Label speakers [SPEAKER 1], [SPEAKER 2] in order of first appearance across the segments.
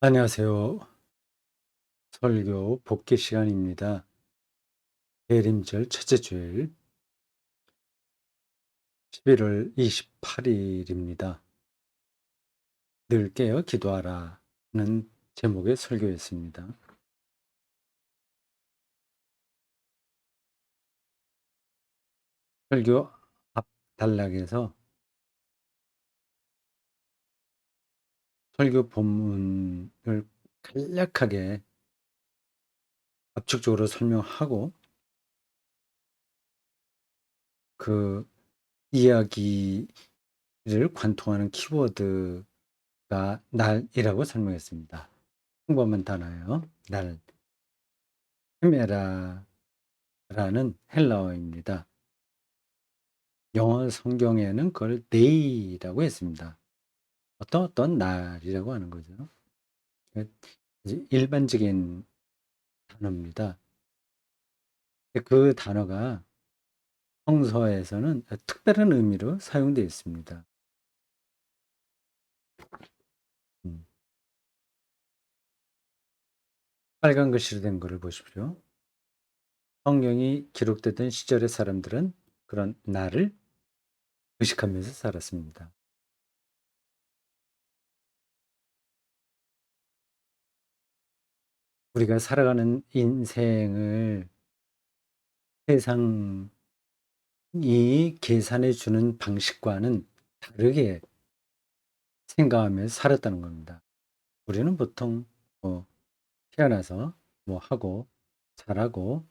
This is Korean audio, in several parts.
[SPEAKER 1] 안녕하세요. 설교 복귀 시간입니다. 대림절 첫째 주일 11월 28일입니다. 늘 깨어 기도하라는 제목의 설교였습니다. 설교 앞 단락에서 설교 본문을 간략하게 압축적으로 설명하고 그 이야기를 관통하는 키워드가 날이라고 설명했습니다. 평범한 단어예요. 날, 헤메라라는 헬라어입니다. 영어 성경에는 그걸 day라고 했습니다. 어떤 날이라고 하는 거죠. 그 이제 일반적인 단어입니다. 그 단어가 성서에서는 특별한 의미로 사용되어 있습니다. 음, 빨간 글씨로 된 거를 보십시오. 성경이 기록되던 시절의 사람들은 그런 날을 의식하면서 살았습니다. 우리가 살아가는 인생을 세상이 계산해 주는 방식과는 다르게 생각하면서 살았다는 겁니다. 우리는 보통 뭐 태어나서 뭐 하고 잘하고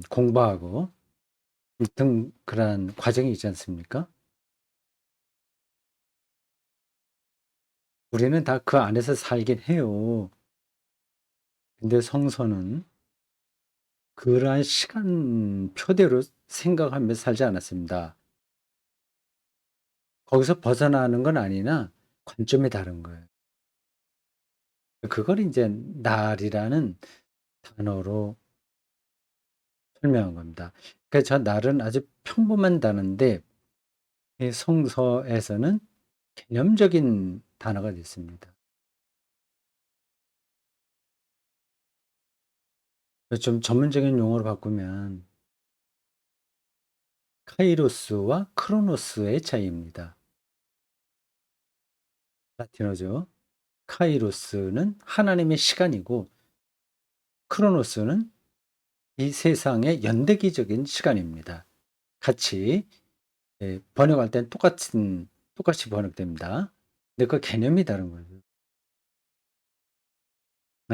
[SPEAKER 1] 공부하고 등 그러한 과정이 있지 않습니까? 우리는 다 그 안에서 살긴 해요. 근데 성서는 그러한 시간표대로 생각하면서 살지 않았습니다. 거기서 벗어나는 건 아니나 관점이 다른 거예요. 그걸 이제 날이라는 단어로 설명한 겁니다. 그래서 저 날은 아주 평범한 단어인데 이 성서에서는 개념적인 단어가 됐습니다. 좀 전문적인 용어로 바꾸면 카이로스와 크로노스의 차이입니다. 라틴어죠. 카이로스는 하나님의 시간이고 크로노스는 이 세상의 연대기적인 시간입니다. 같이 번역할 땐 똑같이 번역됩니다. 근데 그 개념이 다른 거죠.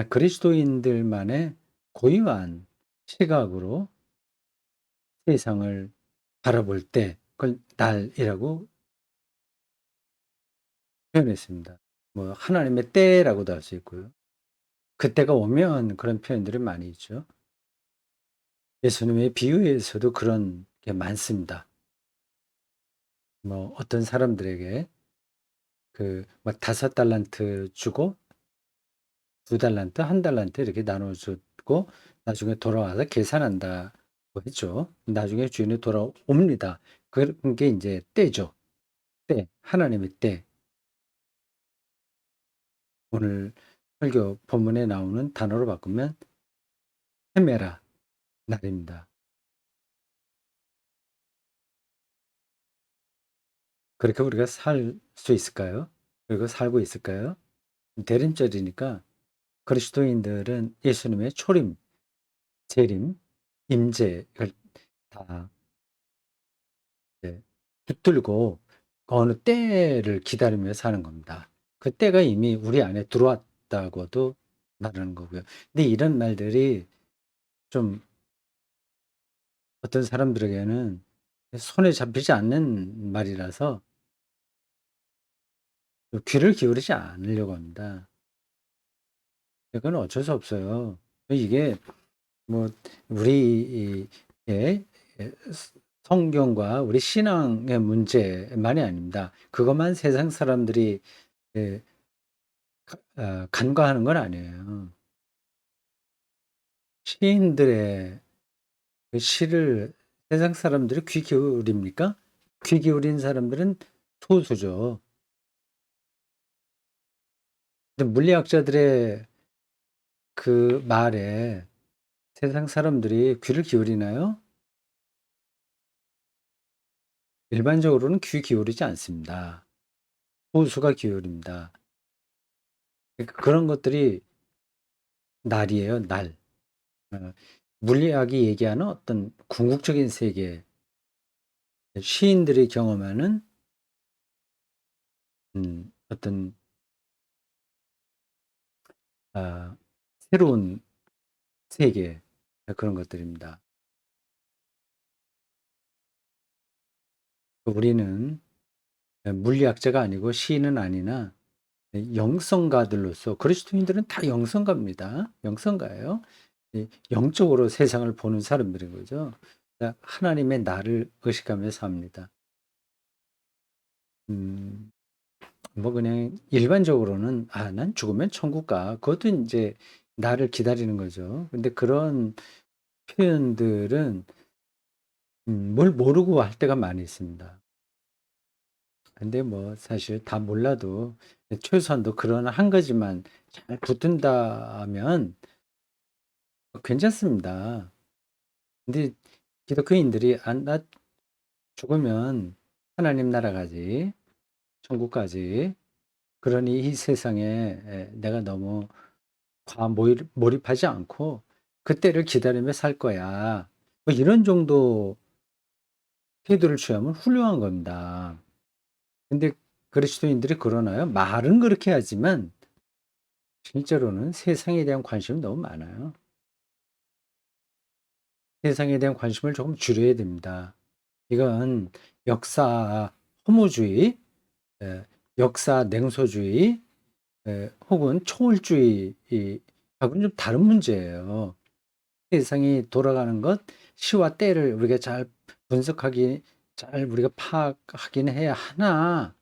[SPEAKER 1] 그리스도인들만의 고유한 시각으로 세상을 바라볼 때 그걸 날이라고 표현했습니다. 뭐 하나님의 때라고도 할 수 있고요. 그때가 오면 그런 표현들이 많이 있죠. 예수님의 비유에서도 그런 게 많습니다. 뭐 어떤 사람들에게 뭐 5달란트 주고 2달란트, 1달란트 이렇게 나눠 줬고 나중에 돌아와서 계산한다고 했죠. 나중에 주인이 돌아옵니다. 그런 게 이제 때죠. 때, 하나님의 때. 오늘 설교 본문에 나오는 단어로 바꾸면 헤메라 날입니다. 그렇게 우리가 살 수 있을까요? 그리고 살고 있을까요? 대림절이니까 그리스도인들은 예수님의 초림, 재림, 임재를 다 이제 붙들고 어느 때를 기다리며 사는 겁니다. 그 때가 이미 우리 안에 들어왔다고도 말하는 거고요. 근데 이런 말들이 좀 어떤 사람들에게는 손에 잡히지 않는 말이라서 귀를 기울이지 않으려고 합니다. 그건 어쩔 수 없어요. 이게 뭐 우리의 성경과 우리 신앙의 문제만이 아닙니다. 그것만 세상 사람들이 예 간과하는 건 아니에요. 시인들의 그 시를 세상 사람들이 귀 기울입니까? 귀 기울인 사람들은 소수죠. 근데 물리학자들의 그 말에 세상 사람들이 귀를 기울이나요? 일반적으로는 귀 기울이지 않습니다. 소수가 기울입니다. 그러니까 그런 것들이 날이에요, 날. 어, 물리학이 얘기하는 어떤 궁극적인 세계, 시인들이 경험하는 어떤 아, 새로운 세계, 그런 것들입니다. 우리는 물리학자가 아니고 시인은 아니나 영성가들로서 그리스도인들은 다 영성가입니다. 영성가예요. 영적으로 세상을 보는 사람들인 거죠. 하나님의 나를 의식하며 삽니다. 음, 뭐 그냥 일반적으로는 난 죽으면 천국 가. 그것도 이제 나를 기다리는 거죠. 근데 그런 표현들은 뭘 모르고 할 때가 많이 있습니다. 근데 뭐 사실 다 몰라도 최소한도 그런 한 가지만 잘 붙든다면 괜찮습니다. 근데 기독교인들이 나 죽으면 하나님 나라 가지, 천국 가지. 그러니 이 세상에 내가 너무 몰입하지 않고 그때를 기다리며 살 거야. 뭐 이런 정도 태도를 취하면 훌륭한 겁니다. 근데 그리스도인들이 그러나요? 말은 그렇게 하지만 실제로는 세상에 대한 관심이 너무 많아요. 세상에 대한 관심을 조금 줄여야 됩니다. 이건 역사 허무주의, 예, 역사 냉소주의, 혹은 초월주의하고는 좀 다른 문제예요. 세상이 돌아가는 것, 시와 때를 우리가 잘 분석하기, 잘 우리가 파악하긴 해야 하나,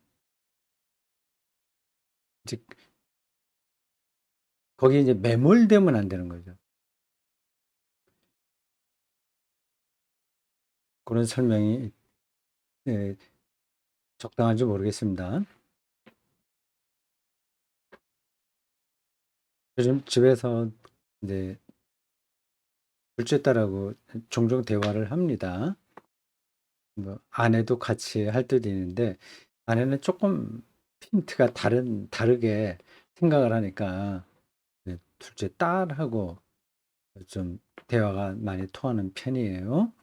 [SPEAKER 1] 이제 거기에 이제 매몰되면 안 되는 거죠. 그런 설명이 예, 적당한지 모르겠습니다. 요즘 집에서 이제 둘째 딸하고 종종 대화를 합니다. 뭐 아내도 같이 할 때도 있는데 아내는 조금 핀트가 다르게 생각을 하니까 둘째 딸하고 좀 대화가 많이 통하는 편이에요.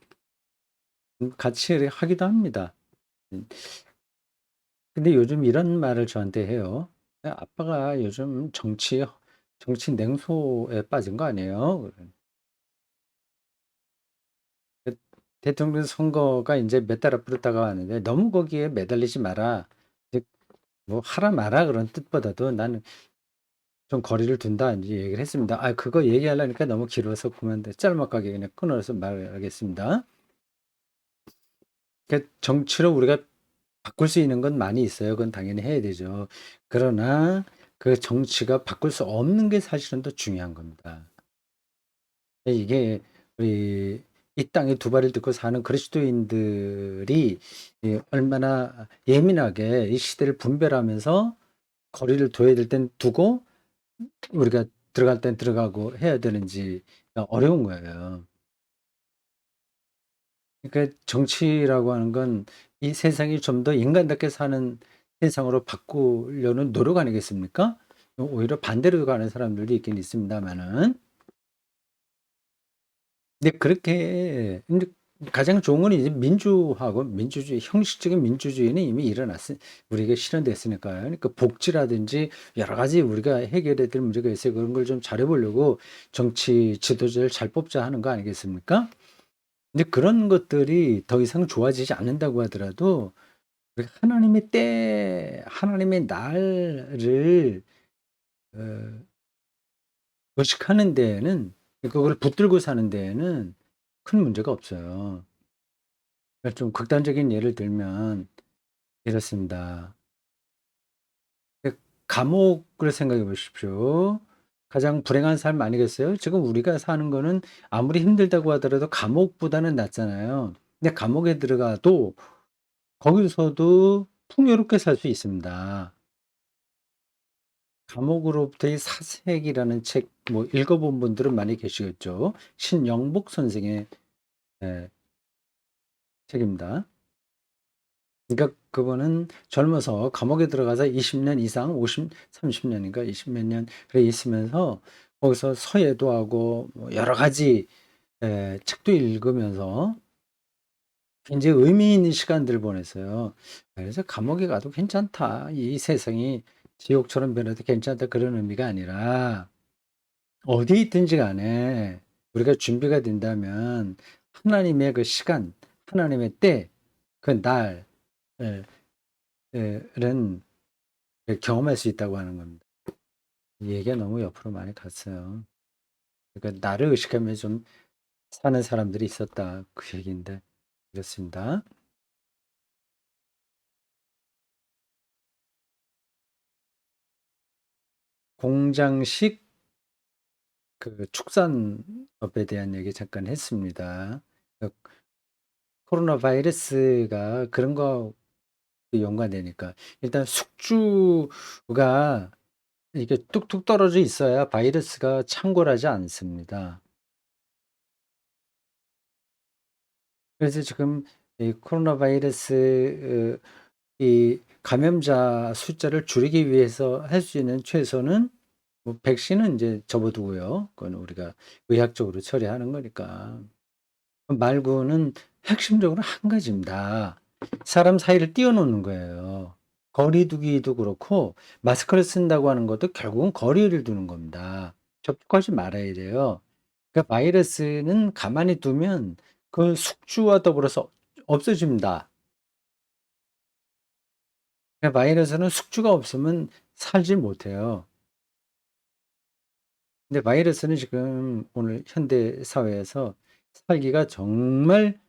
[SPEAKER 1] 같이 하기도 합니다. 음, 근데 요즘 이런 말을 저한테 해요. 아빠가 요즘 정치 냉소에 빠진 거 아니에요? 그 대통령 선거가 이제 몇 달 앞으로 다가왔는데 너무 거기에 매달리지 마라. 이제 뭐 하라 마라 그런 뜻보다도 나는 좀 거리를 둔다 이제 얘기를 했습니다. 그거 얘기하려니까 너무 길어서 그만데 짤막하게 그냥 끊어서 말하겠습니다. 정치로 우리가 바꿀 수 있는 건 많이 있어요. 그건 당연히 해야 되죠. 그러나 그 정치가 바꿀 수 없는 게 사실은 더 중요한 겁니다. 이게 우리 이 땅에 두 발을 딛고 사는 그리스도인들이 얼마나 예민하게 이 시대를 분별하면서 거리를 둬야 될 땐 두고 우리가 들어갈 땐 들어가고 해야 되는지가 어려운 거예요. 그러니까 정치라고 하는 건 이 세상이 좀 더 인간답게 사는 세상으로 바꾸려는 노력 아니겠습니까? 오히려 반대로 가는 사람들도 있긴 있습니다만은. 근데 그렇게 근데 가장 좋은 건 이제 민주하고 민주주의, 형식적인 민주주의는 이미 우리에게 실현됐으니까요. 그러니까 복지라든지 여러 가지 우리가 해결해야 될 문제가 있어요. 그런 걸 좀 잘해 보려고 정치 지도자를 잘 뽑자 하는 거 아니겠습니까? 근데 그런 것들이 더 이상 좋아지지 않는다고 하더라도 우리가 하나님의 날을 어 의식하는 데에는 그걸 붙들고 사는 데에는 큰 문제가 없어요. 그러니까 좀 극단적인 예를 들면 이렇습니다. 감옥을 생각해 보십시오. 가장 불행한 삶 아니겠어요? 지금 우리가 사는 거는 아무리 힘들다고 하더라도 감옥보다는 낫잖아요. 근데 감옥에 들어가도 거기서도 풍요롭게 살 수 있습니다. 감옥으로부터의 사색이라는 책 뭐 읽어본 분들은 많이 계시겠죠. 신영복 선생의 예, 책입니다. 그러니까 그분은 젊어서 감옥에 들어가서 20년 이상 50, 30년인가 20 몇 년 그래 있으면서 거기서 서예도 하고 뭐 여러 가지 책도 읽으면서 굉장히 의미 있는 시간들을 보냈어요. 그래서 감옥에 가도 괜찮다. 이 세상이 지옥처럼 변해도 괜찮다. 그런 의미가 아니라 어디 있든지 간에 우리가 준비가 된다면 하나님의 그 시간, 하나님의 때, 그 날, 은 경험할 수 있다고 하는 겁니다. 이 얘기가 너무 옆으로 많이 갔어요. 그러니까 나를 의식하며 좀 사는 사람들이 있었다. 그 얘기인데, 그렇습니다. 공장식 그 축산업에 대한 얘기 잠깐 했습니다. 그 코로나 바이러스가 그런 거 연관되니까 일단 숙주가 이게 뚝뚝 떨어져 있어야 바이러스가 창궐하지 않습니다. 그래서 지금 이 코로나 바이러스 이 감염자 숫자를 줄이기 위해서 할 수 있는 최소는 뭐 백신은 이제 접어두고요. 그건 우리가 의학적으로 처리하는 거니까. 말고는 핵심적으로 한 가지입니다. 사람 사이를 띄워놓는 거예요. 거리 두기도 그렇고 마스크를 쓴다고 하는 것도 결국은 거리를 두는 겁니다. 접촉하지 말아야 돼요. 그러니까 바이러스는 가만히 두면 그 숙주와 더불어서 없어집니다. 그러니까 바이러스는 숙주가 없으면 살지 못해요. 근데 바이러스는 지금 오늘 현대 사회에서 살기가 정말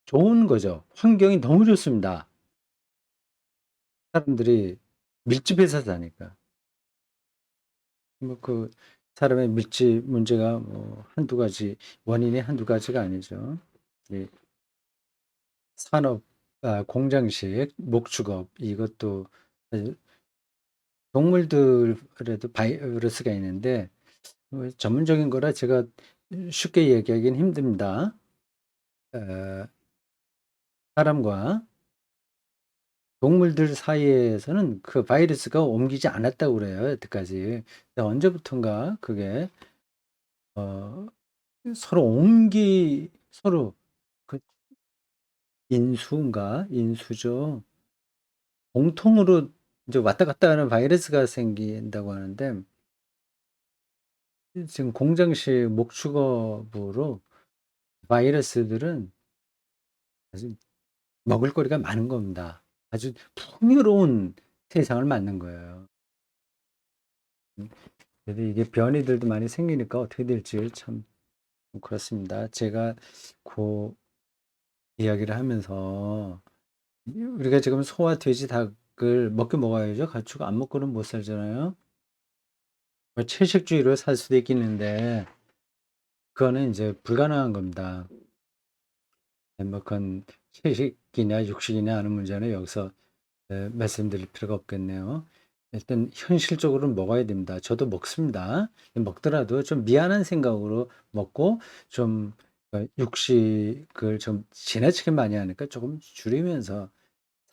[SPEAKER 1] 좋은 거죠. 환경이 너무 좋습니다. 사람들이 밀집해서 사니까. 뭐 그 사람의 밀집 문제가 뭐 한두 가지 원인이 한두 가지가 아니죠. 이 산업, 공장식, 목축업 이것도 사실 동물들에도 바이러스가 있는데 전문적인 거라 제가 쉽게 얘기하기는 힘듭니다. 어, 사람과 동물들 사이에서는 그 바이러스가 옮기지 않았다고 그래요, 여태까지. 근데 언제부턴가 그게 어, 서로 그 인수죠. 공통으로 이제 왔다 갔다 하는 바이러스가 생긴다고 하는데 지금 공장식 목축업으로 바이러스들은 아주 먹을거리가 많은 겁니다. 아주 풍요로운 세상을 맞는 거예요. 그래도 이게 변이들도 많이 생기니까 어떻게 될지 참 그렇습니다. 제가 그 이야기를 하면서 우리가 지금 소와 돼지 닭을 먹게 먹어야죠. 가축 안 먹고는 못 살잖아요. 뭐 채식주의로 살 수도 있겠는데 그거는 이제 불가능한 겁니다. 뭐 그건 채식이냐 육식이냐 하는 문제는 여기서 말씀드릴 필요가 없겠네요. 일단 현실적으로는 먹어야 됩니다. 저도 먹습니다. 먹더라도 좀 미안한 생각으로 먹고 좀 육식을 좀 지나치게 많이 하니까 조금 줄이면서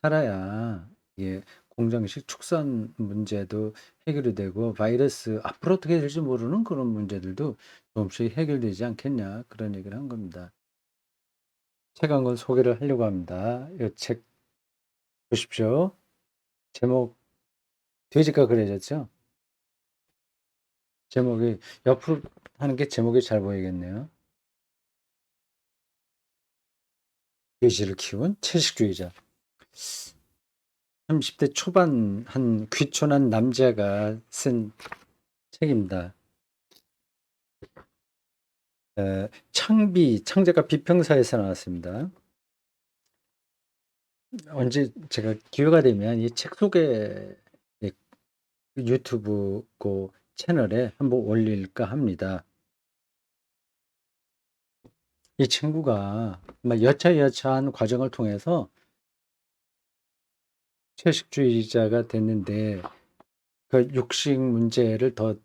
[SPEAKER 1] 살아야 이게 공장식 축산 문제도 해결이 되고 바이러스 앞으로 어떻게 될지 모르는 그런 문제들도 조금씩 해결되지 않겠냐 그런 얘기를 한 겁니다. 책 한 권 소개를 하려고 합니다. 이 책 보십시오. 제목 돼지가 그려졌죠? 제목이 옆으로 하는 게 제목이 잘 보이겠네요. 돼지를 키운 채식주의자. 30대 초반 한 귀촌한 남자가 쓴 책입니다. 창작가 비평사에서 나왔습니다. 언제 제가 기회가 되면 이 책 소개 유튜브 그 채널에 한번 올릴까 합니다. 이 친구가 여차여차한 과정을 통해서 채식주의자가 됐는데 그 육식 문제를 더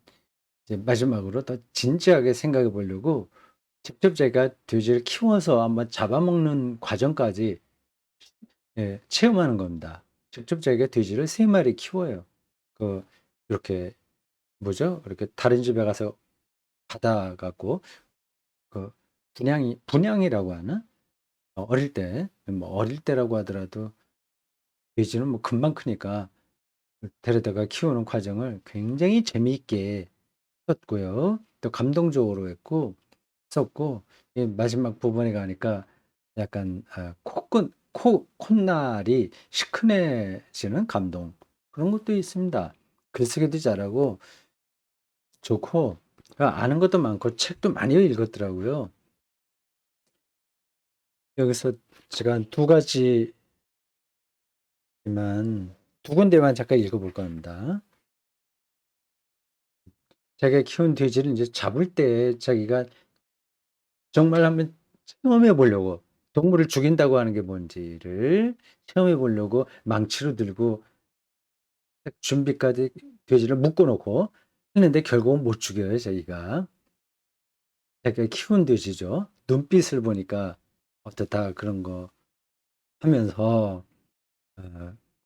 [SPEAKER 1] 이제 마지막으로 더 진지하게 생각해 보려고 직접 제가 돼지를 키워서 한번 잡아먹는 과정까지 예 체험하는 겁니다. 직접 제가 돼지를 3 마리 키워요. 그 이렇게 뭐죠? 이렇게 다른 집에 가서 받아 갖고 그 분양이라고 하나? 어릴 때 뭐 어릴 때라고 하더라도 돼지는 뭐 금방 크니까 데려다가 키우는 과정을 굉장히 재미있게 했고요. 또 감동적으로 했고 썼고 이 마지막 부분에 가니까 약간 콧날이 시큰해지는 감동 그런 것도 있습니다. 글쓰기도 잘하고 좋고 아는 것도 많고 책도 많이 읽었더라고요. 여기서 제가 한 두 가지만 두 군데만 잠깐 읽어볼까 합니다. 자기가 키운 돼지를 이제 잡을 때 자기가 정말 한번 체험해 보려고 동물을 죽인다고 하는 게 뭔지를 체험해 보려고 망치로 들고 준비까지 돼지를 묶어 놓고 했는데 결국은 못 죽여요, 자기가. 자기가 키운 돼지죠. 눈빛을 보니까 어떻다 그런 거 하면서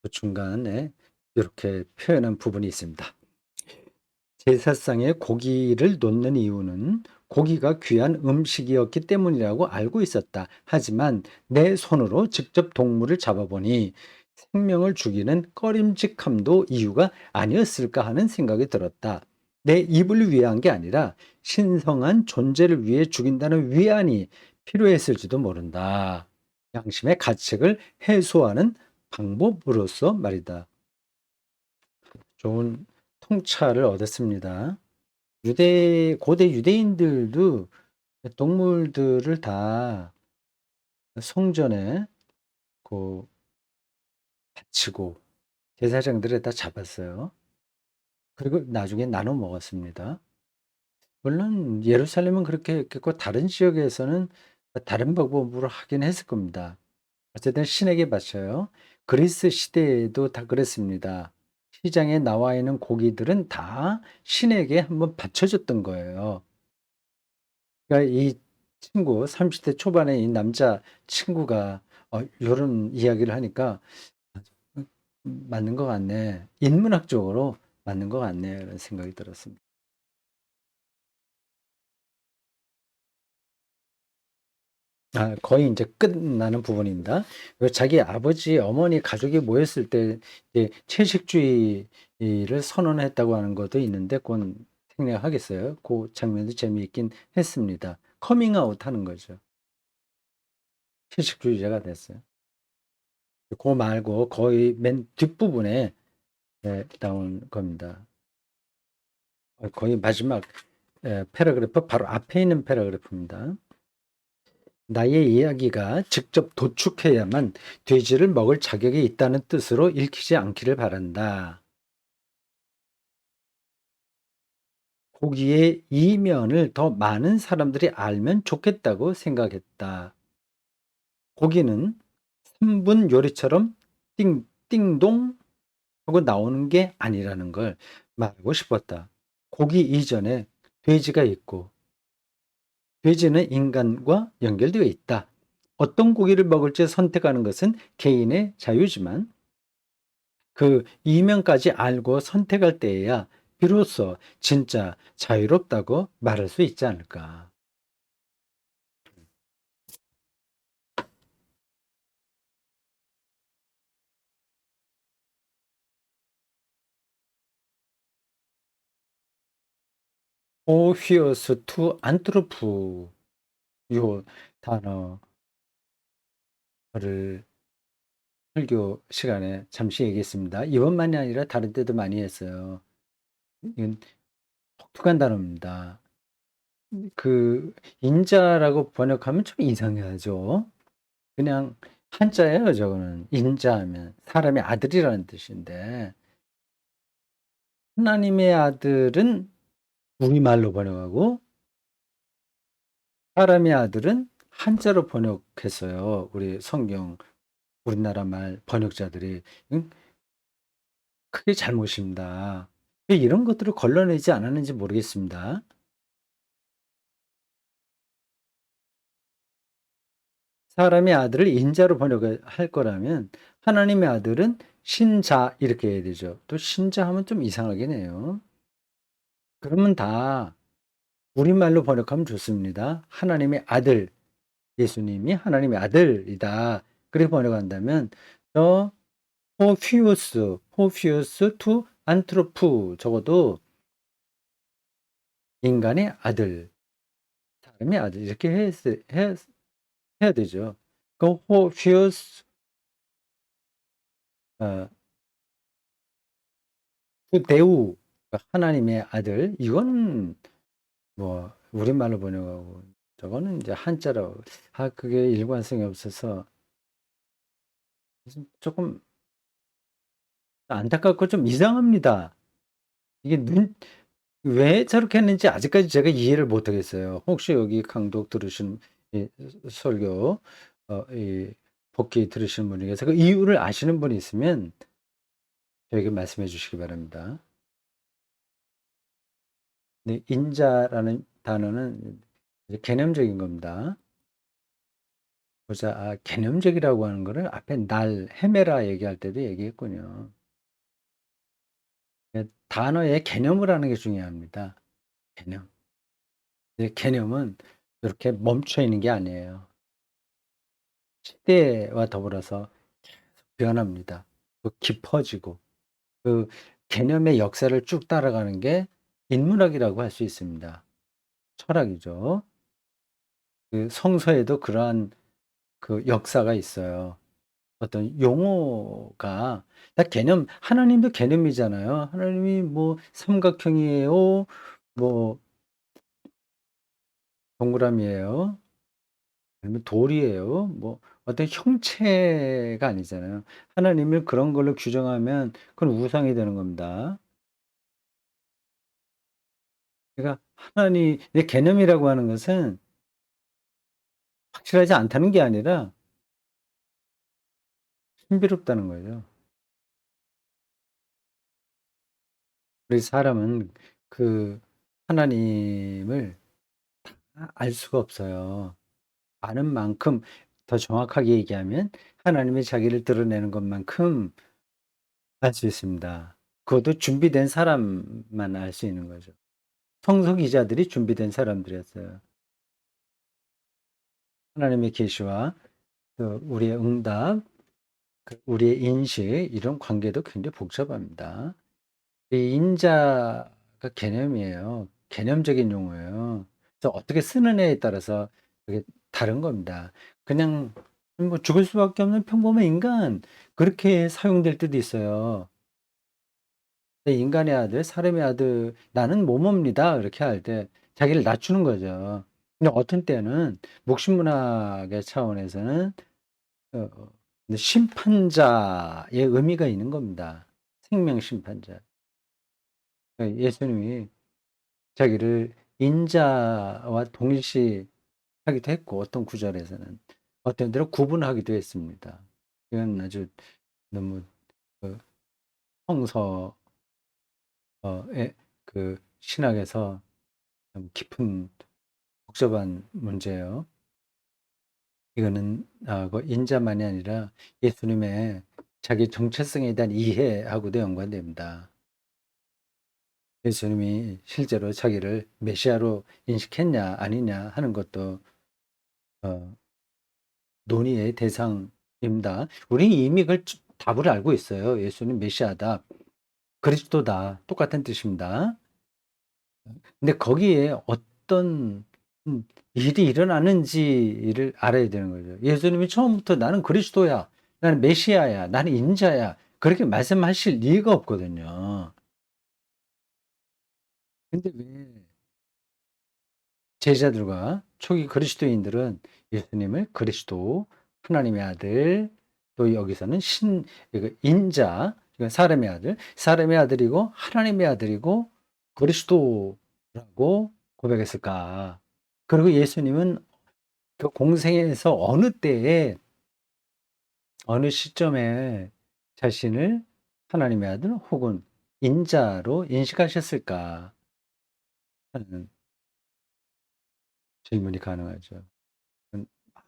[SPEAKER 1] 그 중간에 이렇게 표현한 부분이 있습니다. 제사상에 고기를 놓는 이유는 고기가 귀한 음식이었기 때문이라고 알고 있었다. 하지만 내 손으로 직접 동물을 잡아보니 생명을 죽이는 꺼림직함도 이유가 아니었을까 하는 생각이 들었다. 내 입을 위한 게 아니라 신성한 존재를 위해 죽인다는 위안이 필요했을지도 모른다. 양심의 가책을 해소하는 방법으로서 말이다. 좋은 통찰을 얻었습니다. 고대 유대인들도 동물들을 다 성전에 그 바치고 제사장들에다 잡았어요. 그리고 나중에 나눠 먹었습니다. 물론 예루살렘은 그렇게 했겠고 다른 지역에서는 다른 방법으로 하긴 했을 겁니다. 어쨌든 신에게 바쳐요. 그리스 시대에도 다 그랬습니다. 시장에 나와 있는 고기들은 다 신에게 한번 바쳐졌던 거예요. 그러니까 이 친구 30대 초반의 이 남자 친구가 요런 이야기를 하니까 '맞는 것 같네. 인문학적으로 맞는 것 같네.'라는 생각이 들었습니다. 거의 인제 끝나는 부분입니다. 자기 아버지, 어머니 가족이 모였을 때 이제 채식주의를 선언했다고 하는 것도 있는데 그건 생략하겠어요. 고 장면도 재미있긴 했습니다. 커밍 아웃 하는 거죠. 채식주의자가 됐어요. 고 말고 거의 맨 뒷부분에 나온 겁니다. 거의 마지막 패러그래프 바로 앞에 있는 패러그래프입니다. 나의 이야기가 직접 도축해야만 돼지를 먹을 자격이 있다는 뜻으로 읽히지 않기를 바란다. 고기의 이면을 더 많은 사람들이 알면 좋겠다고 생각했다. 고기는 3분 요리처럼 띵동 하고 나오는 게 아니라는 걸 말하고 싶었다. 고기 이전에 돼지가 있고 돼지는 인간과 연결되어 있다. 어떤 고기를 먹을지 선택하는 것은 개인의 자유지만 그 이면까지 알고 선택할 때에야 비로소 진짜 자유롭다고 말할 수 있지 않을까. 오휘어스 투 안트로프 요 단어를 설교 시간에 잠시 얘기했습니다. 이번만이 아니라 다른 때도 많이 했어요. 이건 독특한 단어입니다. 그 인자라고 번역하면 좀 이상하죠. 그냥 한자예요, 저거는. 인자하면 사람의 아들이라는 뜻인데 하나님의 아들은 우리말로 번역하고 사람의 아들은 한자로 번역했어요. 우리 성경 우리나라 말 번역자들이. 크게 잘못입니다. 이런 것들을 걸러내지 않았는지 모르겠습니다. 사람의 아들을 인자로 번역을 할 거라면 하나님의 아들은 신자 이렇게 해야 되죠. 또 신자 하면 좀 이상하긴 해요. 그러면 다 우리말로 번역하면 좋습니다. 하나님의 아들, 예수님이 하나님의 아들이다. 그렇게 번역한다면 더 포피우스 투 안트로프 적어도 인간의 아들, 사람의 아들 이렇게 해야 되죠. 그 포피우스 어 그 대우 그러니까 하나님의 아들 이거는 뭐 우리말로 번역하고 저거는 이제 한자로 그게 일관성이 없어서 조금 안타깝고 좀 이상합니다. 이게 왜 저렇게 했는지 아직까지 제가 이해를 못 하겠어요. 혹시 여기 강독 들으신 이 설교 이 복귀 들으시는 분 중에서 그 이유를 아시는 분이 있으면 저에게 말씀해 주시기 바랍니다. 네, 인자라는 단어는 이제 개념적인 겁니다. 보자. 개념적이라고 하는 거를 앞에 날 헤매라 얘기할 때도 얘기했군요. 단어의 개념을 하는 게 중요합니다. 개념. 개념은 이렇게 멈춰 있는 게 아니에요. 시대와 더불어서 변합니다. 또 깊어지고 그 개념의 역사를 쭉 따라가는 게 인문학이라고 할 수 있습니다. 철학이죠. 그 성서에도 그러한 그 역사가 있어요. 어떤 용어가 다 개념 하나님도 개념이잖아요. 하나님이 뭐 삼각형이에요. 뭐 동그라미예요. 아니면 돌이에요. 뭐 어떤 형체가 아니잖아요. 하나님을 그런 걸로 규정하면 그건 우상이 되는 겁니다. 그러니까 하나님의 개념이라고 하는 것은 확실하지 않다는 게 아니라 신비롭다는 거죠. 우리 사람은 그 하나님을 알 수가 없어요. 아는 만큼 더 정확하게 얘기하면 하나님이 자기를 드러내는 것만큼 알 수 있습니다. 그것도 준비된 사람만 알 수 있는 거죠. 성서 기자들이 준비된 사람들이었어요. 하나님의 계시와 그 우리의 응답, 우리의 인식 이런 관계도 굉장히 복잡합니다. 이 인자가 개념이에요. 개념적인 용어예요. 그래서 어떻게 쓰느냐에 따라서 그게 다른 겁니다. 그냥 뭐 죽을 수밖에 없는 평범한 인간 그렇게 사용될 때도 있어요. 인간의 아들, 사람의 아들, 나는 뭐뭐입니다. 이렇게 할 때 자기를 낮추는 거죠. 근데 어떤 때는 목신문학의 차원에서는 어, 심판자의 의미가 있는 겁니다. 생명 심판자. 예수님이 자기를 인자와 동일시하기도 했고 어떤 구절에서는 어떤 데로 구분하기도 했습니다. 이건 아주 너무 그 성서의 그 신학에서 좀 깊은 복잡한 문제예요. 이거는 그 인자만이 아니라 예수님의 자기 정체성에 대한 이해하고도 연관됩니다. 예수님이 실제로 자기를 메시아로 인식했냐 아니냐 하는 것도 어 논의의 대상입니다. 우리는 이미 그걸 답을 알고 있어요. 예수는 메시아다. 그리스도다. 똑같은 뜻입니다. 근데 거기에 어떤 일이 일어나는지를 알아야 되는 거죠. 예수님이 처음부터 "나는 그리스도야. 나는 메시아야. 나는 인자야." 그렇게 말씀하실 리가 없거든요. 근데 왜 제자들과 초기 그리스도인들은 예수님을 그리스도, 하나님의 아들, 또 여기서는 인자, 그러니까 사람의 아들이고 하나님의 아들이고 그리스도라고 고백했을까? 그리고 예수님은 그 공생에서 어느 때에 어느 시점에 자신을 하나님의 아들 혹은 인자로 인식하셨을까 하는 질문이 가능하죠.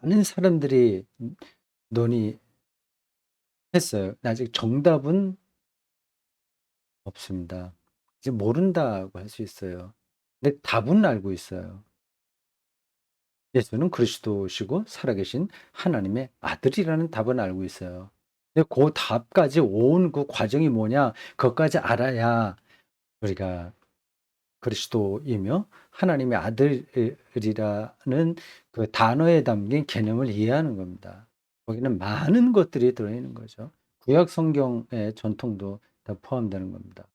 [SPEAKER 1] 많은 사람들이 논의했어요. 아직 정답은 없습니다. 이제 모른다고 할 수 있어요. 근데 답은 알고 있어요. 예수는 그리스도시고 살아계신 하나님의 아들이라는 답은 알고 있어요. 근데 그 답까지 온 그 과정이 뭐냐, 그것까지 알아야 우리가 그리스도이며 하나님의 아들이라는 그 단어에 담긴 개념을 이해하는 겁니다. 거기는 많은 것들이 들어있는 거죠. 구약 성경의 전통도 다 포함되는 겁니다.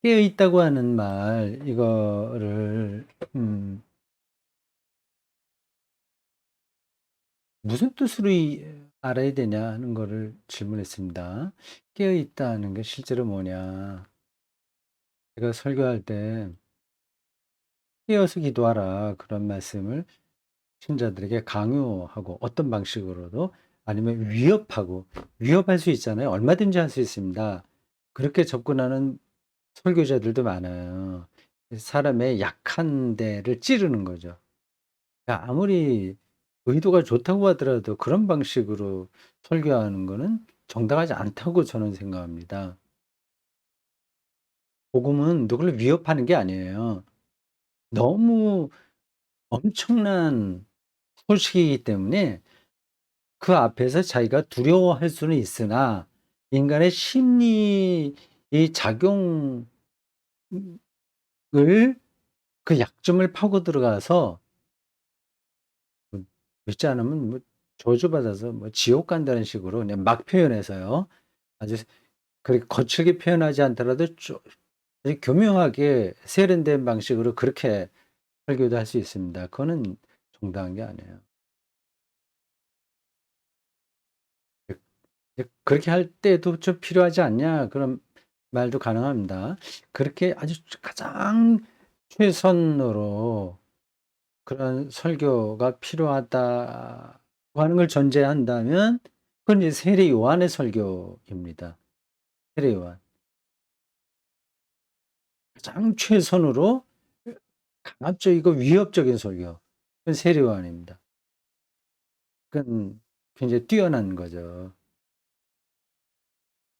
[SPEAKER 1] 깨어 있다고 하는 말, 이거를 무슨 뜻으로 알아야 되냐 하는 거를 질문했습니다. 깨어 있다는 게 실제로 뭐냐? 제가 설교할 때 깨어서 기도하라 그런 말씀을 신자들에게 강요하고 어떤 방식으로도 아니면 위협할 수 있잖아요. 얼마든지 할 수 있습니다. 그렇게 접근하는 설교자들도 많아요. 사람의 약한 데를 찌르는 거죠. 아무리 의도가 좋다고 하더라도 그런 방식으로 설교하는 거는 정당하지 않다고 저는 생각합니다. 복음은 누구를 위협하는 게 아니에요. 너무 엄청난 소식이기 때문에 그 앞에서 자기가 두려워할 수는 있으나 인간의 심리의 작용을 그 약점을 파고 들어가서 믿지 않으면 저주받아서 지옥 간다는 식으로 그냥 막 표현해서요. 아주 그렇게 거칠게 표현하지 않더라도 아주 교묘하게 세련된 방식으로 그렇게 설교도 할 수 있습니다. 그거는 정당한 게 아니에요. 그렇게 할 때도 좀 필요하지 않냐 그런 말도 가능합니다. 그렇게 아주 가장 최선으로 그런 설교가 필요하다고 하는 걸 전제한다면 그건 이제 세례 요한의 설교입니다. 세례 요한. 가장 최선으로 강압적이고 위협적인 설교. 그건 세례 요한입니다. 그건 굉장히 뛰어난 거죠.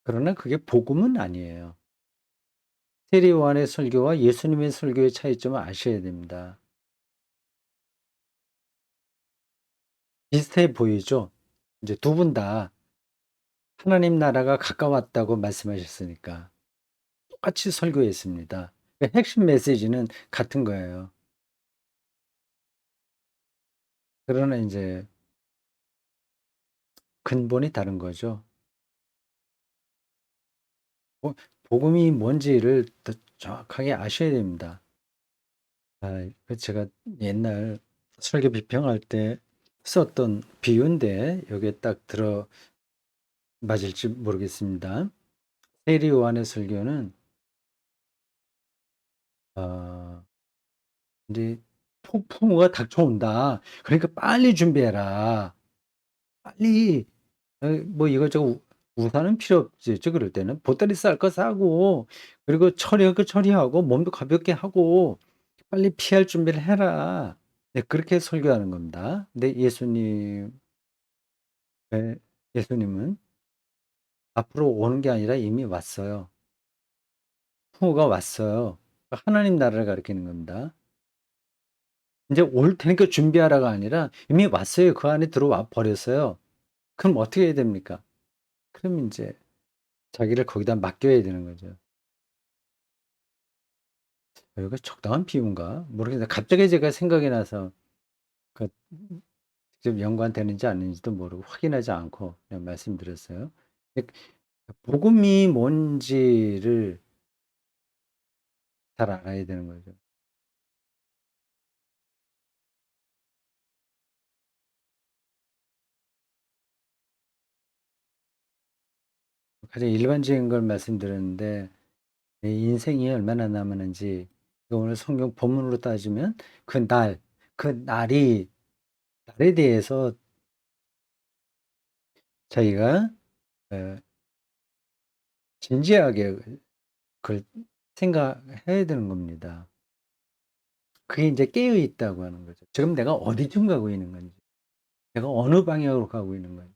[SPEAKER 1] 그러나 그게 복음은 아니에요. 세례 요한의 설교와 예수님의 설교의 차이점을 아셔야 됩니다. 비슷해 보이죠? 이제 두 분 다 하나님 나라가 가까웠다고 말씀하셨으니까 똑같이 설교했습니다. 그 핵심 메시지는 같은 거예요. 그러나 인제 근본이 다른 거죠. 뭐 복음이 뭔지를 더 정확하게 아셔야 됩니다. 제가 옛날 설교 비평할 때 썼던 비유인데 여기에 딱 들어맞을지 모르겠습니다. 세리 요한의 설교는 어 인제 "폭풍우가 닥쳐온다. 그러니까 빨리 준비해라. 빨리 이것저것 우산은 필요 없겠죠 그럴 때는. 보따리 쌀 거 싸고 그리고 처리할 거 처리하고 몸도 가볍게 하고 빨리 피할 준비를 해라." 네 그렇게 설교하는 겁니다. 근데 예수님은 앞으로 오는 게 아니라 이미 왔어요. 풍우가 왔어요. 하나님 나라를 가리키는 겁니다. 인제 올 테니까 준비하라가 아니라 이미 왔어요. 그 안에 들어와 버렸어요. 그럼 어떻게 해야 됩니까? 그럼 인제 자기를 거기다 맡겨야 되는 거죠. 이거 적당한 비유인가? 모르겠는데 갑자기 제가 생각이 나서 그 직접 연관되는지 아닌지도 모르고 확인하지 않고 그냥 말씀드렸어요. 근데 복음이 뭔지를 잘 알아야 되는 거죠. 가장 일반적인 걸 말씀드렸는데 내 인생이 얼마나 남았는지 오늘 성경 본문으로 따지면 그 날, 그 날이 날에 대해서 저희가 어 진지하게 그걸 생각해야 되는 겁니다. 그게 인제 깨어 있다고 하는 거죠. 지금 내가 어디쯤 가고 있는 건지, 내가 어느 방향으로 가고 있는 건지,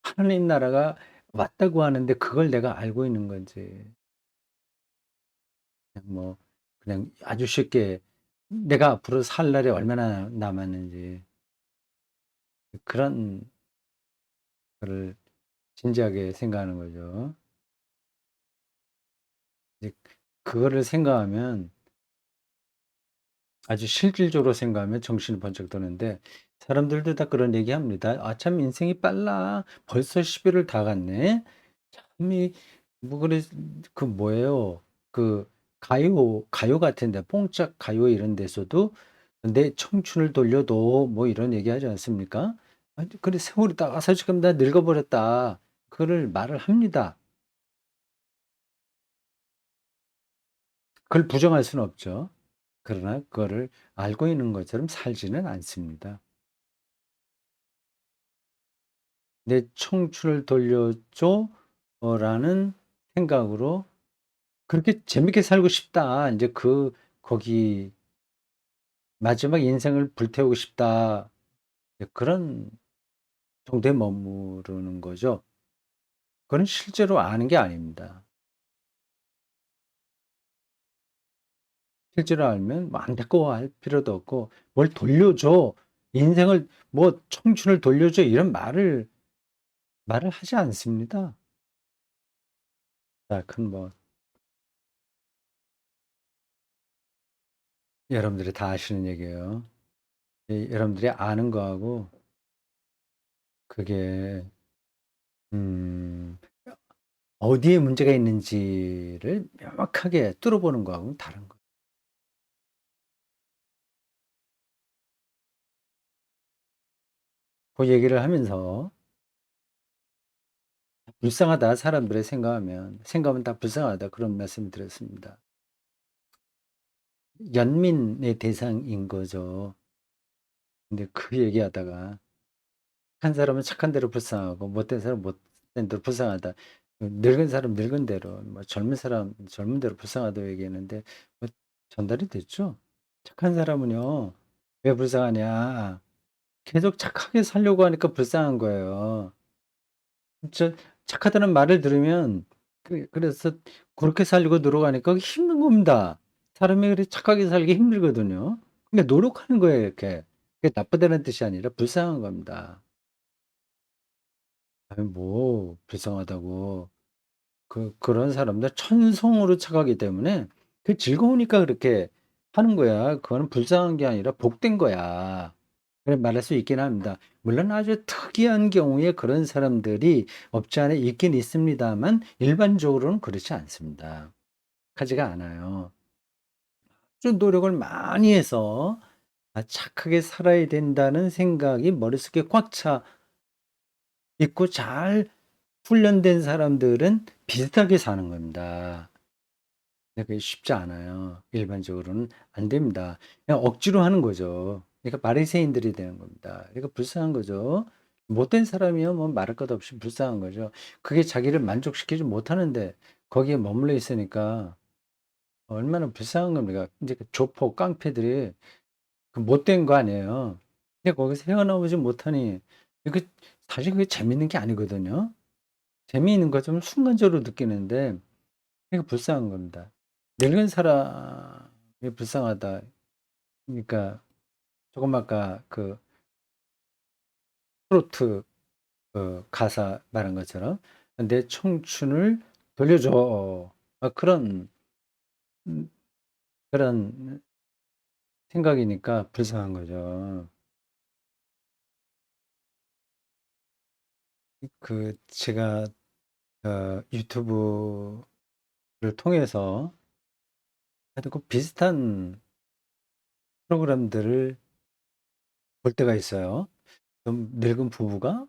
[SPEAKER 1] 하나님 나라가 왔다고 하는데 그걸 내가 알고 있는 건지, 그냥 그냥 아주 쉽게 내가 앞으로 살 날이 얼마나 남았는지 그런 거를 진지하게 생각하는 거죠. 이제 그거를 생각하면, 아주 실질적으로 생각하면 정신이 번쩍 드는데, 사람들도 다 그런 얘기합니다. "아 참 인생이 빨라. 벌써 10 일을 다 갔네." 참 그래, 그 뭐예요? 그 가요 같은 데, 뽕짝 가요 이런 데서도 "내 청춘을 돌려도." 뭐 이런 얘기하지 않습니까? 아니 그래, "세월이 다 가서 지금 나 늙어 버렸다." 그거를 말을 합니다. 그걸 부정할 수는 없죠. 그러나 그거를 알고 있는 것처럼 살지는 않습니다. '내 청춘을 돌려줘.' 라는 생각으로 '그렇게 재밌게 살고 싶다.' 인제 거기 '마지막 인생을 불태우고 싶다.' 네, 그런 정도에 머무르는 거죠. 그건 실제로 아는 게 아닙니다. 실제로 알면 뭐 안타까워할 필요도 없고, "뭘 돌려줘. 인생을 청춘을 돌려줘." 이런 말을 하지 않습니다. 자, 그건 여러분들이 다 아시는 얘기예요. 여러분들이 아는 거하고 그게 음 어디에 문제가 있는지를 명확하게 뚫어보는 거하고는 다른 거예요. 그 얘기를 하면서 "불쌍하다. 사람들의 생각하면 다 불쌍하다." 그런 말씀을 드렸습니다. 연민의 대상인 거죠. 근데 그 얘기하다가 착한 사람은 착한 대로 불쌍하고 못된 사람은 못된 대로 불쌍하다. 늙은 사람 늙은 대로, 젊은 사람 젊은 대로 불쌍하다고 얘기했는데 전달이 됐죠? 착한 사람은요, 왜 불쌍하냐? 계속 착하게 살려고 하니까 불쌍한 거예요. 저 착하다는 말을 들으면 그래서 그렇게 살려고 노력하니까 힘든 겁니다. 사람이 그렇게 착하게 살기 힘들거든요. 그러니까 노력하는 거예요, 이렇게. 그게 나쁘다는 뜻이 아니라 불쌍한 겁니다. 아이 불쌍하다고. 그런 사람들 천성으로 착하기 때문에 즐거우니까 그렇게 하는 거야. 그거는 불쌍한 게 아니라 복된 거야. 그렇게 말할 수 있긴 합니다. 물론 아주 특이한 경우에 그런 사람들이 없지 않아 있긴 있습니다만 일반적으로는 그렇지 않습니다. 하지가 않아요. 좀 노력을 많이 해서 '아 착하게 살아야 된다.'는 생각이 머릿속에 꽉 차 있고 잘 훈련된 사람들은 비슷하게 사는 겁니다. 근데 그게 쉽지 않아요. 일반적으로는 안 됩니다. 그냥 억지로 하는 거죠. 그러니까 바리새인들이 되는 겁니다. 그러니까 불쌍한 거죠. 못된 사람이요 말할 것 없이 불쌍한 거죠. 그게 자기를 만족시키지 못하는데 거기에 머물러 있으니까 얼마나 불쌍한 겁니까. 인제 그 조폭, 깡패들이 그 못된 거 아니에요. 근데 거기서 헤어나오지 못하니 그 사실 그게 재밌는 게 아니거든요. 재미있는 것좀 순간적으로 느끼는데 그게 불쌍한 겁니다. 늙은 사람이 불쌍하다. 그러니까 조금 아까 그 트로트 가사 말한 것처럼 "내 청춘을 돌려줘." 음 그런 생각이니까 불쌍한 거죠. 제가 유튜브를 통해서 하여튼 그 비슷한 프로그램들을 볼 때가 있어요. 좀 늙은 부부가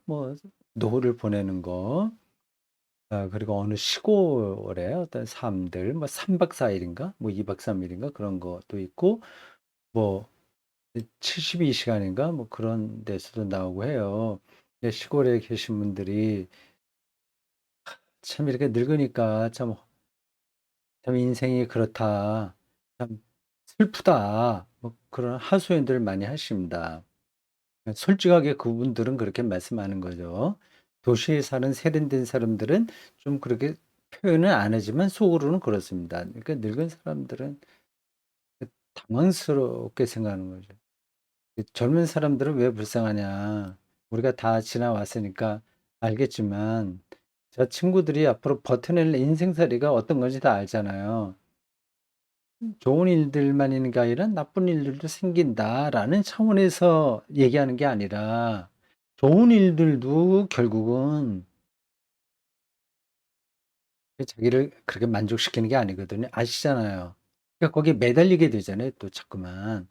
[SPEAKER 1] 노후를 보내는 거, 그리고 어느 시골의 어떤 삶들 뭐 3박 4 일인가 뭐 2박 3 일인가 그런 것도 있고 뭐 72 시간인가 뭐 그런 데서도 나오고 해요. 근데 시골에 계신 분들이 참 이렇게 늙으니까 참 '인생이 그렇다. 참 슬프다.' 뭐 그런 하소연들을 많이 하십니다. 솔직하게 그분들은 그렇게 말씀하는 거죠. 도시에 사는 세련된 사람들은 좀 그렇게 표현은 안 하지만 속으로는 그렇습니다. 그러니까 늙은 사람들은 당황스럽게 생각하는 거죠. 젊은 사람들은 왜 불쌍하냐. 우리가 다 지나왔으니까 알겠지만 저 친구들이 앞으로 버텨낼 인생살이가 어떤 건지 다 알잖아요. 좋은 일들만 있는 게 아니라 나쁜 일들도 생긴다라는 차원에서 얘기하는 게 아니라 좋은 일들도 결국은 자기를 그렇게 만족시키는 게 아니거든요. 아시잖아요. 그러니까 거기에 매달리게 되잖아요, 또 자꾸만.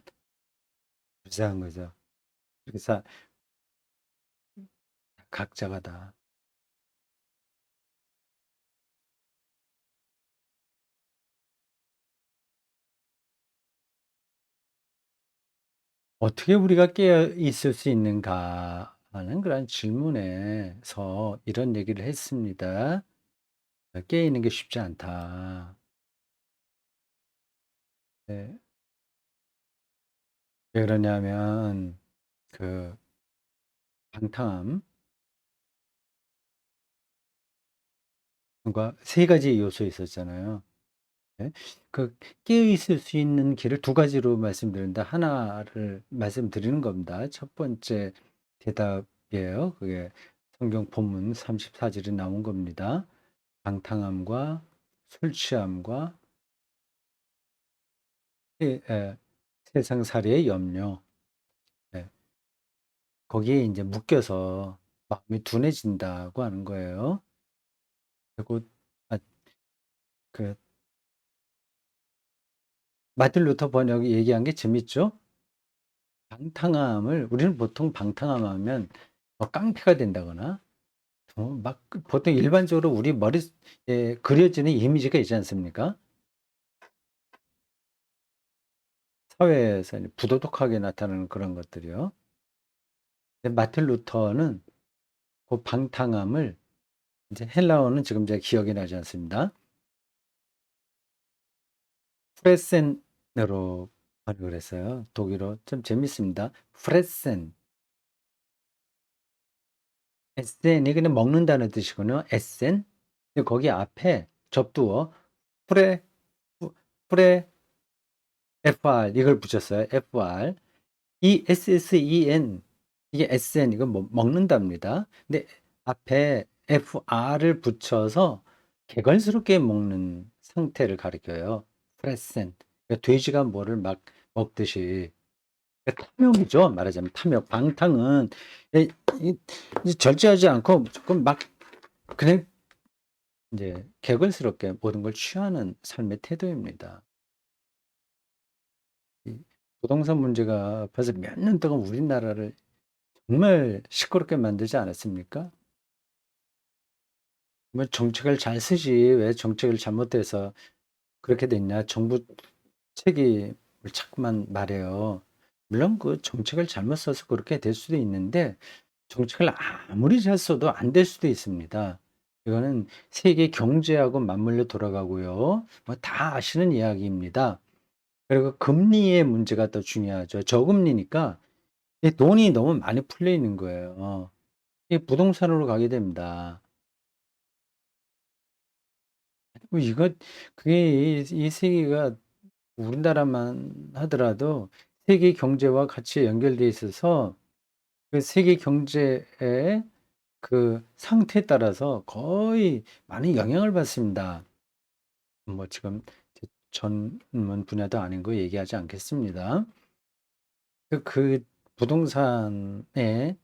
[SPEAKER 1] 불쌍한 거죠. 그래서 각자가 다 어떻게 우리가 깨어 있을 수 있는가 하는 그런 질문에서 이런 얘기를 했습니다. "깨어 있는 게 쉽지 않다." 네. 왜 그러냐면 그 방탕함과 세 가지 요소 있었잖아요. 네. 그 깨어 있을 수 있는 길을 두 가지로 말씀드렸는데 하나를 말씀드리는 겁니다. 첫 번째 대답이에요. 그게 성경 본문 34 절에 나온 겁니다. 방탕함과 술 취함과 세상살이의 염려. 예. 거기에 인제 묶여서 마음이 둔해진다고 하는 거예요. 그리고 아 그 마틴 루터 번역이 얘기한 게 재밌죠? 방탕함을 우리는 보통 방탕함 하면 깡패가 된다거나 막 보통 일반적으로 우리 머릿속에 그려지는 이미지가 있지 않습니까? 사회에서 이제 부도덕하게 나타나는 그런 것들이요. 근데 마틴 루터는 그 방탕함을 이제 헬라어는 지금 제가 기억이 나지 않습니다. 프레센으로 번역을 했어요. 독일어 좀 재밌습니다. 프레센. 에센이 그냥 먹는다는 뜻이거든요. 에센. 근데 거기 앞에 접두어 프레 프 프레 FR 이걸 붙였어요. FR. 이 SSEN 이게 에센 이건 먹는답니다. 근데 앞에 FR을 붙여서 개걸스럽게 먹는 상태를 가리켜요. 프레센. 그러니까 돼지가 뭐를 막 먹듯이. 그러니까 탐욕이죠. 말하자면 탐욕. 방탕은 이 이 이 절제하지 않고 무조건 막 그냥 인제 개걸스럽게 모든 걸 취하는 삶의 태도입니다. 이 부동산 문제가 벌써 몇 년 동안 우리나라를 정말 시끄럽게 만들지 않았습니까? 뭐 정책을 잘 쓰지 왜 정책을 잘못해서 그렇게 됐냐. 정부 책임을 자꾸만 말해요. 물론 그 정책을 잘못 써서 그렇게 될 수도 있는데 정책을 아무리 잘 써도 안 될 수도 있습니다. 이거는 세계 경제하고 맞물려 돌아가고요. 뭐 다 아시는 이야기입니다. 그리고 금리의 문제가 더 중요하죠. 저금리니까 이 돈이 너무 많이 풀려 있는 거예요. 이 부동산으로 가게 됩니다. 뭐 그게 이 세계가 우리나라만 하더라도 세계 경제와 같이 연결돼 있어서 그 세계 경제의 그 상태에 따라서 거의 많은 영향을 받습니다. 뭐 지금 제 전문 분야도 아닌 거 얘기하지 않겠습니다. 그 부동산에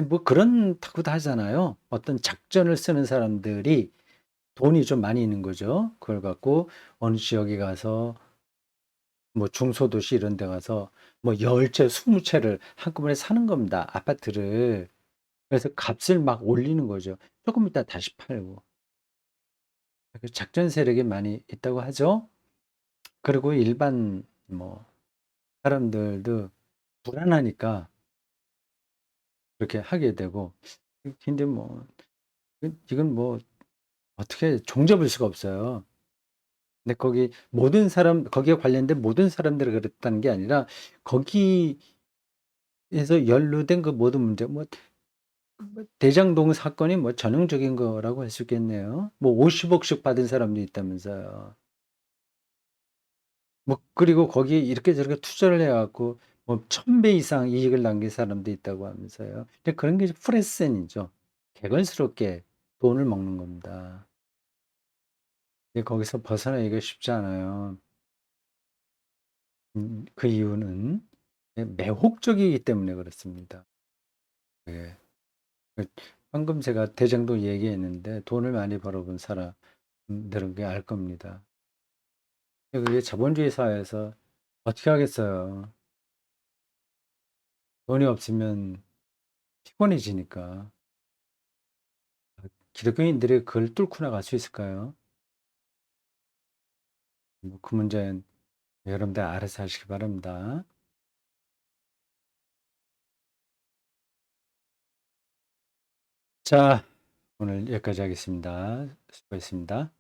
[SPEAKER 1] 뭐 그렇다고도 하잖아요. 어떤 작전을 쓰는 사람들이 돈이 좀 많이 있는 거죠. 그걸 갖고 어느 지역에 가서 뭐 중소도시 이런 데 가서 뭐 10 채, 20 채를 한꺼번에 사는 겁니다, 아파트를. 그래서 값을 막 올리는 거죠. 조금 있다 다시 팔고. 그 작전 세력이 많이 있다고 하죠. 그리고 일반 뭐 사람들도 불안하니까 그렇게 하게 되고 근데 뭐 이건 뭐 어떻게 종잡을 수가 없어요. 근데 거기 모든 사람 거기에 관련된 모든 사람들이 그랬다는 게 아니라 거기에서 연루된 그 모든 문제 뭐 대장동 사건이 뭐 전형적인 거라고 할 수 있겠네요. 뭐 50억씩 받은 사람도 있다면서요. 뭐 그리고 거기에 이렇게 저렇게 투자를 해 갖고 뭐 1000배 이상 이익을 남긴 사람도 있다고 하면서요. 근데 그런 게 프레센이죠. 개걸스럽게 돈을 먹는 겁니다. 근데 거기서 벗어나기가 쉽지 않아요. 그 이유는 매혹적이기 때문에 그렇습니다. 예. 그 방금 제가 대장동 얘기했는데 돈을 많이 벌어본 사람들은 그게 알 겁니다. 그게 자본주의 사회에서 어떻게 하겠어요. 돈이 없으면 피곤해지니까. 기독교인들이 그걸 뚫고 나갈 수 있을까요? 뭐 그 문제는 여러분들 알아서 하시기 바랍니다. 자, 오늘 여기까지 하겠습니다. 수고했습니다.